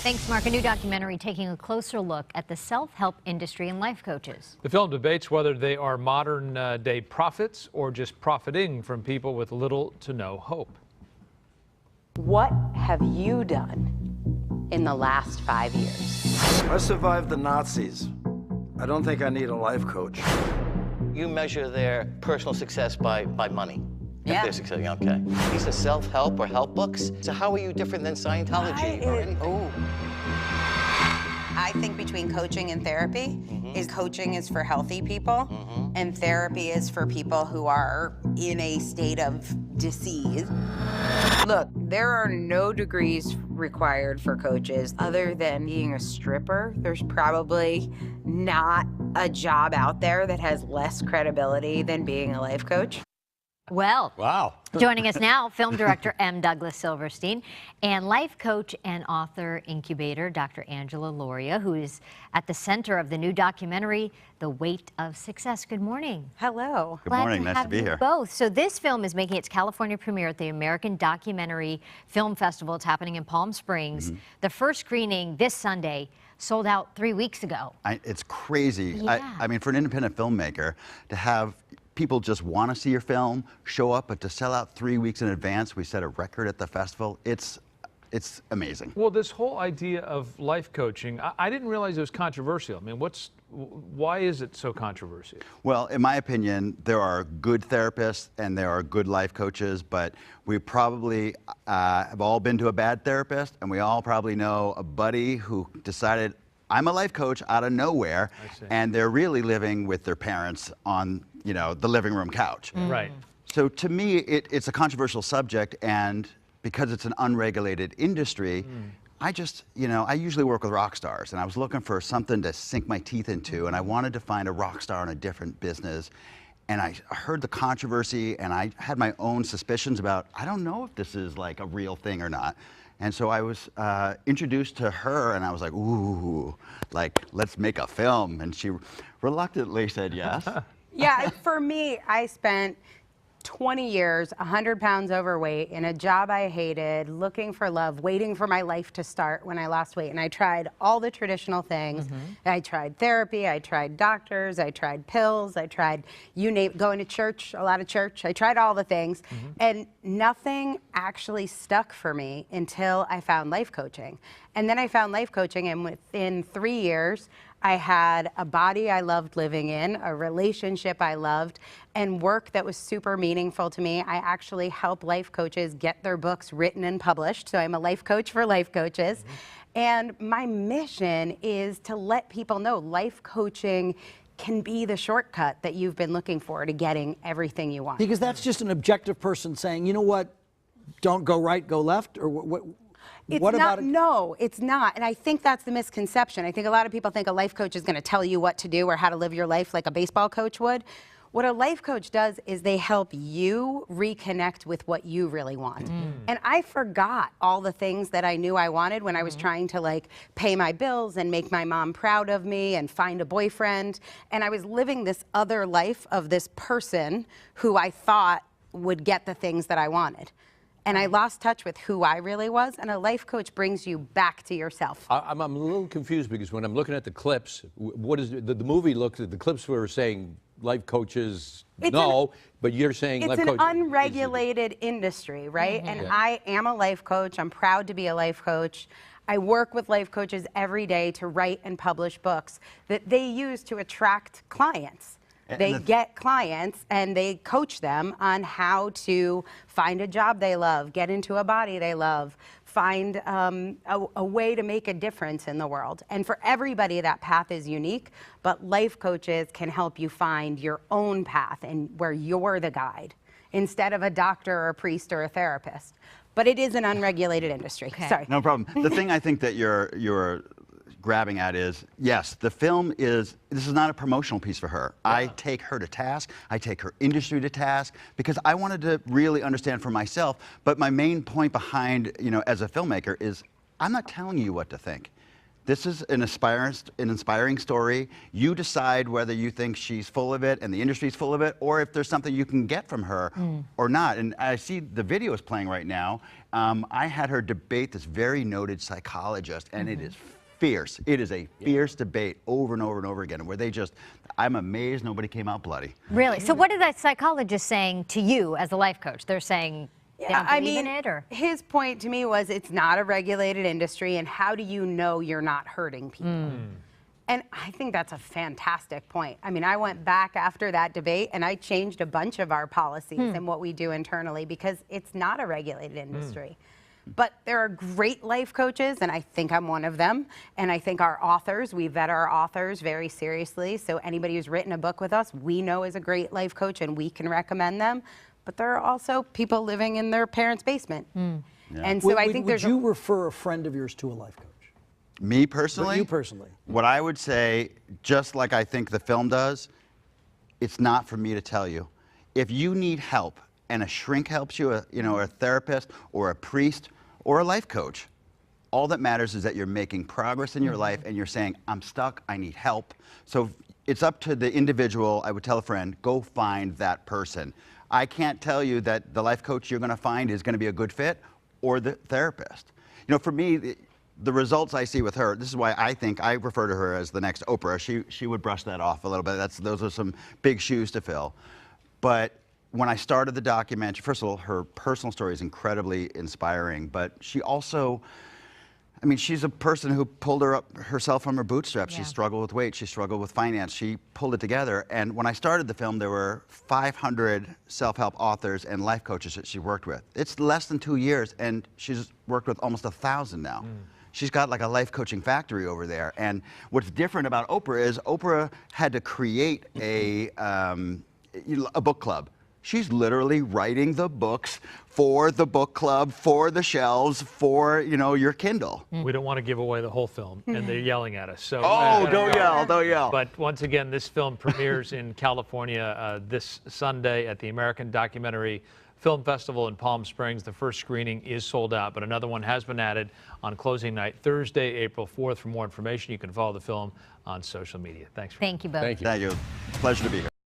Thanks, Mark. A new documentary taking a closer look at the self-help industry and life coaches. The film debates whether they are modern-day prophets or just profiting from people with little to no hope. What have you done in the last 5 years? I survived the Nazis. I don't think I need a life coach. You measure their personal success by money. Yeah. If they're successful, okay. These are self-help or help books. So how are you different than Scientology or anything? I think between coaching and therapy, is coaching is for healthy people, and therapy is for people who are in a state of disease. Look, there are no degrees required for coaches other than being a stripper. There's probably not a job out there that has less credibility than being a life coach. Well, Wow. joining us now, film director M. Douglas Silverstein and life coach and author incubator Dr. Angela Lauria, who is at the center of the new documentary, The Weight of Success. Good morning. Hello. Good morning. Nice to be here. Both. So this film is making its California premiere at the American Documentary Film Festival. It's happening in Palm Springs. The first screening this Sunday sold out 3 weeks ago. It's crazy. Yeah. I mean, for an independent filmmaker to have people just want to see your film, show up, but to sell out 3 weeks in advance, we set a record at the festival. It's amazing. Well, this whole idea of life coaching, I didn't realize it was controversial. I mean, why is it so controversial? Well, in my opinion, there are good therapists and there are good life coaches, but we probably have all been to a bad therapist, and we all probably know a buddy who decided, I'm a life coach out of nowhere, and they're really living with their parents on, you know, the living room couch. Right. So to me, it's a controversial subject, and because it's an unregulated industry, I just, you know, I usually work with rock stars, and I was looking for something to sink my teeth into, and I wanted to find a rock star in a different business. And I heard the controversy, and I had my own suspicions about, I don't know if this is like a real thing or not. And so I was introduced to her, and I was like, ooh, like, let's make a film. And she reluctantly said yes. Yeah, for me, I spent 20 years, 100 pounds overweight, in a job I hated, looking for love, waiting for my life to start when I lost weight. And I tried all the traditional things. I tried therapy, I tried doctors, I tried pills, I tried, you name, going to church, a lot of church. I tried all the things. And nothing actually stuck for me until I found life coaching. And then I found life coaching, and within 3 years, I had a body I loved living in, a relationship I loved, and work that was super meaningful to me. I actually help life coaches get their books written and published, so I'm a life coach for life coaches. And my mission is to let people know life coaching can be the shortcut that you've been looking for to getting everything you want. Because that's just an objective person saying, you know what, don't go right, go left, or what? It's what not, about it? no, it's not. And I think that's the misconception. I think a lot of people think a life coach is going to tell you what to do or how to live your life like a baseball coach would. What a life coach does is they help you reconnect with what you really want. And I forgot all the things that I knew I wanted when I was trying to like pay my bills and make my mom proud of me and find a boyfriend. And I was living this other life of this person who I thought would get the things that I wanted. And I lost touch with who I really was, and a life coach brings you back to yourself. I'm a little confused because when I'm looking at the clips, what is the movie looked at, the clips were saying life coaches, but you're saying life coaches. It's an unregulated industry, right? And I am a life coach. I'm proud to be a life coach. I work with life coaches every day to write and publish books that they use to attract clients. They get clients and they coach them on how to find a job they love, get into a body they love, find a way to make a difference in the world. And for everybody, that path is unique, but life coaches can help you find your own path and where you're the guide instead of a doctor or a priest or a therapist. But it is an unregulated industry. Sorry. No problem. The thing I think that you're grabbing at is, yes, the film is, this is not a promotional piece for her. I take her to task, I take her industry to task, because I wanted to really understand for myself, but my main point behind, you know, as a filmmaker is, I'm not telling you what to think. This is an inspiring story. You decide whether you think she's full of it and the industry's full of it, or if there's something you can get from her or not. And I see the video is playing right now. I had her debate this very noted psychologist, and it is fierce. It is a fierce debate over and over and over again, where I'm amazed nobody came out bloody. Really? So what are that psychologist saying to you as a life coach? They're saying they don't believe in it, or? His point to me was it's not a regulated industry, and how do you know you're not hurting people? And I think that's a fantastic point. I mean, I went back after that debate and I changed a bunch of our policies and what we do internally, because it's not a regulated industry. But there are great life coaches, and I think I'm one of them. And I think our authors, we vet our authors very seriously. So anybody who's written a book with us, we know is a great life coach and we can recommend them. But there are also people living in their parents' basement. And so I think would you refer a friend of yours to a life coach? Me personally? You personally. What I would say, just like I think the film does, it's not for me to tell you. If you need help and a shrink helps you, or a therapist or a priest or a life coach, all that matters is that you're making progress in your life and you're saying, I'm stuck, I need help. So it's up to the individual. I would tell a friend, go find that person. I can't tell you that the life coach you're going to find is going to be a good fit, or the therapist. For me, the results I see with her, this is why I think I refer to her as the next Oprah. She would brush that off a little bit. Those are some big shoes to fill. But when I started the documentary, first of all, her personal story is incredibly inspiring, but she also, she's a person who pulled herself from her bootstraps. Yeah. She struggled with weight, she struggled with finance, she pulled it together. And when I started the film, there were 500 self-help authors and life coaches that she worked with. It's less than 2 years, and she's worked with almost 1,000 now. She's got like a life coaching factory over there. And what's different about Oprah is Oprah had to create a book club. She's literally writing the books for the book club, for the shelves, for, your Kindle. We don't want to give away the whole film, and they're yelling at us. So don't yell. But once again, this film premieres in California this Sunday at the American Documentary Film Festival in Palm Springs. The first screening is sold out, but another one has been added on closing night, Thursday, April 4th. For more information, you can follow the film on social media. Thanks. Thank you both. Thank you. Thank you. Pleasure to be here.